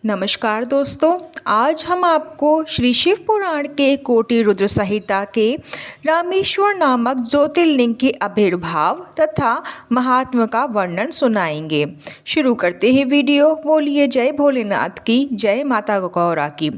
नमस्कार दोस्तों, आज हम आपको श्री शिव पुराण के कोटि रुद्र संहिता के रामेश्वर नामक ज्योतिर्लिंग के आविर्भाव तथा महात्म का वर्णन सुनाएंगे। शुरू करते हैं वीडियो। बोलिए जय भोलेनाथ की, जय माता गौरा की।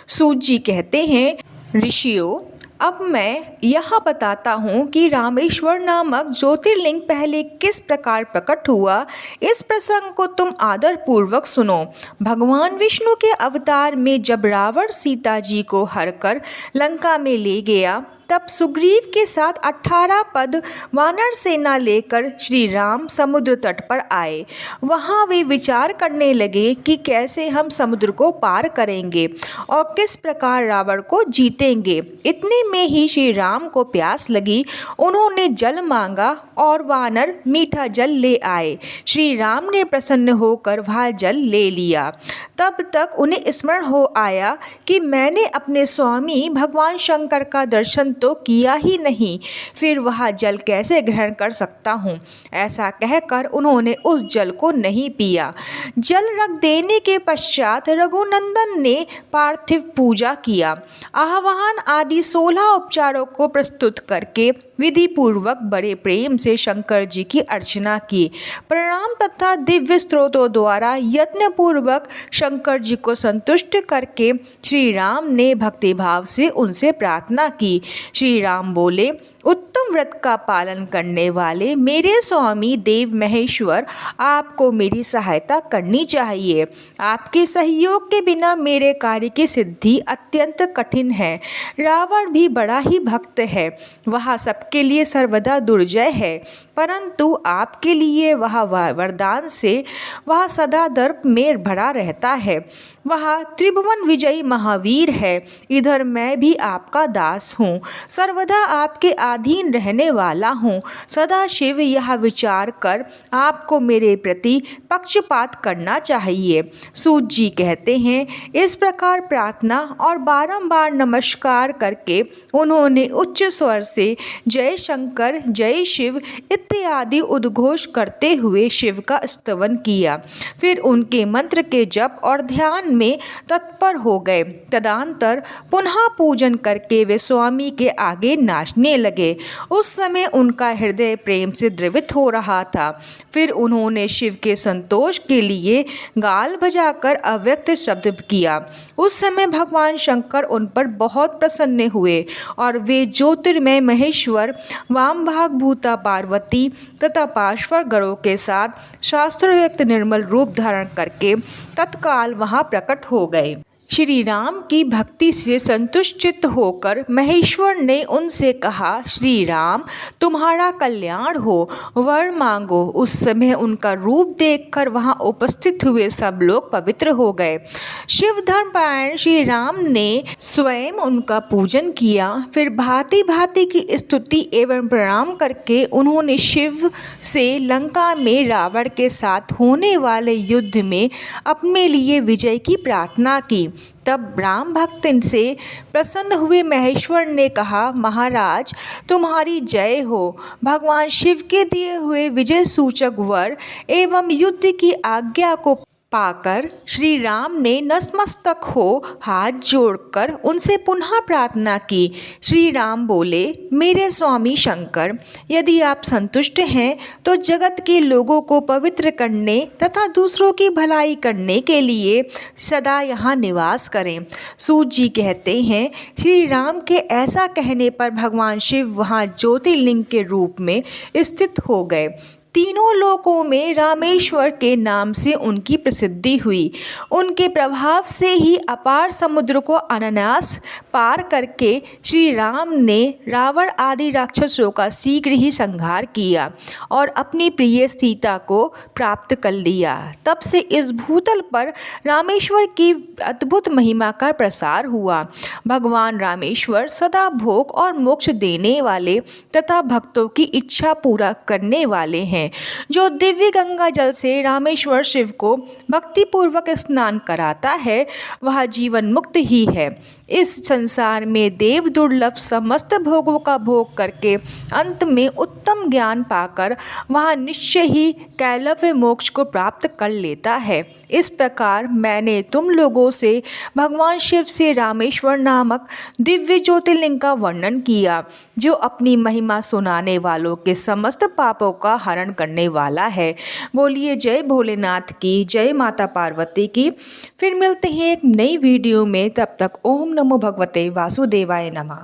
सूत जी कहते हैं, ऋषियों, अब मैं यह बताता हूँ कि रामेश्वर नामक ज्योतिर्लिंग पहले किस प्रकार प्रकट हुआ। इस प्रसंग को तुम आदर पूर्वक सुनो। भगवान विष्णु के अवतार में जब रावण सीता जी को हरकर लंका में ले गया, तब सुग्रीव के साथ 18 पद वानर सेना लेकर श्री राम समुद्र तट पर आए। वहाँ वे विचार करने लगे कि कैसे हम समुद्र को पार करेंगे और किस प्रकार रावण को जीतेंगे। इतने में ही श्री राम को प्यास लगी। उन्होंने जल मांगा और वानर मीठा जल ले आए। श्री राम ने प्रसन्न होकर वह जल ले लिया। तब तक उन्हें स्मरण हो आया कि मैंने अपने स्वामी भगवान शंकर का दर्शन तो किया ही नहीं, फिर वह जल कैसे ग्रहण कर सकता हूँ। ऐसा कहकर उन्होंने उस जल को नहीं पिया। जल रख देने के पश्चात रघुनंदन ने पार्थिव पूजा किया। आह्वान आदि 16 उपचारों को प्रस्तुत करके विधि पूर्वक बड़े प्रेम से शंकर जी की अर्चना की। प्रणाम तथा दिव्य स्त्रोतों द्वारा यत्न पूर्वक शंकर जी को संतुष्ट करके श्री राम ने भक्तिभाव से उनसे प्रार्थना की। श्री राम बोले, उत्तम व्रत का पालन करने वाले मेरे स्वामी देव महेश्वर, आपको मेरी सहायता करनी चाहिए। आपके सहयोग के बिना मेरे कार्य की सिद्धि अत्यंत कठिन है। रावण भी बड़ा ही भक्त है, वह सबके लिए सर्वदा दुर्जय है, परंतु आपके लिए वह वरदान से वह सदा दर्प में भरा रहता है। वह त्रिभुवन विजयी महावीर है। इधर मैं भी आपका दास हूँ, सर्वदा आपके अधीन रहने वाला हूँ। सदा शिव यह विचार कर आपको मेरे प्रति पक्षपात करना चाहिए। सूत जी कहते हैं, इस प्रकार प्रार्थना और बारंबार नमस्कार करके उन्होंने उच्च स्वर से जय शंकर, जय शिव इत्यादि उद्घोष करते हुए शिव का स्तवन किया। फिर उनके मंत्र के जप और ध्यान में तत्पर हो गए। तदंतर पुनः पूजन करके वे स्वामी के आगे नाचने लगे। उस समय उनका हृदय प्रेम से द्रवित हो रहा था। फिर उन्होंने शिव के संतोष के लिए गाल बजाकर अव्यक्त शब्द किया। उस समय भगवान शंकर उन पर बहुत प्रसन्न हुए और वे ज्योतिर्मय महेश्वर, वामभाग भूता पार्वती तथा पार्श्वर गणों के साथ शास्त्रोक्त निर्मल रूप धारण करके तत्काल वहां प्रकट हो गए। श्री राम की भक्ति से संतुष्ट होकर महेश्वर ने उनसे कहा, श्री राम, तुम्हारा कल्याण हो, वर मांगो। उस समय उनका रूप देखकर वहां उपस्थित हुए सब लोग पवित्र हो गए। शिव धर्मपरायण श्री राम ने स्वयं उनका पूजन किया। फिर भांति भांति की स्तुति एवं प्रणाम करके उन्होंने शिव से लंका में रावण के साथ होने वाले युद्ध में अपने लिए विजय की प्रार्थना की। तब राम भक्त से प्रसन्न हुए महेश्वर ने कहा, महाराज, तुम्हारी जय हो। भगवान शिव के दिए हुए विजय सूचक वर एवं युद्ध की आज्ञा को पाकर श्री राम ने नतमस्तक हो हाथ जोड़कर उनसे पुनः प्रार्थना की। श्री राम बोले, मेरे स्वामी शंकर, यदि आप संतुष्ट हैं तो जगत के लोगों को पवित्र करने तथा दूसरों की भलाई करने के लिए सदा यहाँ निवास करें। सूत जी कहते हैं, श्री राम के ऐसा कहने पर भगवान शिव वहाँ ज्योतिर्लिंग के रूप में स्थित हो गए। तीनों लोकों में रामेश्वर के नाम से उनकी प्रसिद्धि हुई। उनके प्रभाव से ही अपार समुद्र को अनायास पार करके श्री राम ने रावण आदि राक्षसों का शीघ्र ही संहार किया और अपनी प्रिय सीता को प्राप्त कर लिया। तब से इस भूतल पर रामेश्वर की अद्भुत महिमा का प्रसार हुआ। भगवान रामेश्वर सदा भोग और मोक्ष देने वाले तथा भक्तों की इच्छा पूरा करने वाले हैं। हैं। जो दिव्य गंगा जल से रामेश्वर शिव को भक्तिपूर्वक स्नान कराता है वह जीवन मुक्त ही है। इस संसार में देव दुर्लभ समस्त भोगों का भोग करके अंत में उत्तम ज्ञान पाकर वह निश्चय ही कैलव्य मोक्ष को प्राप्त कर लेता है। इस प्रकार मैंने तुम लोगों से भगवान शिव से रामेश्वर नामक दिव्य ज्योतिर्लिंग का वर्णन किया, जो अपनी महिमा सुनाने वालों के समस्त पापों का हरण करने वाला है। बोलिए जय भोलेनाथ की, जय माता पार्वती की। फिर मिलते हैं एक नई वीडियो में, तब तक ओम नमो भगवते वासुदेवाय नमः।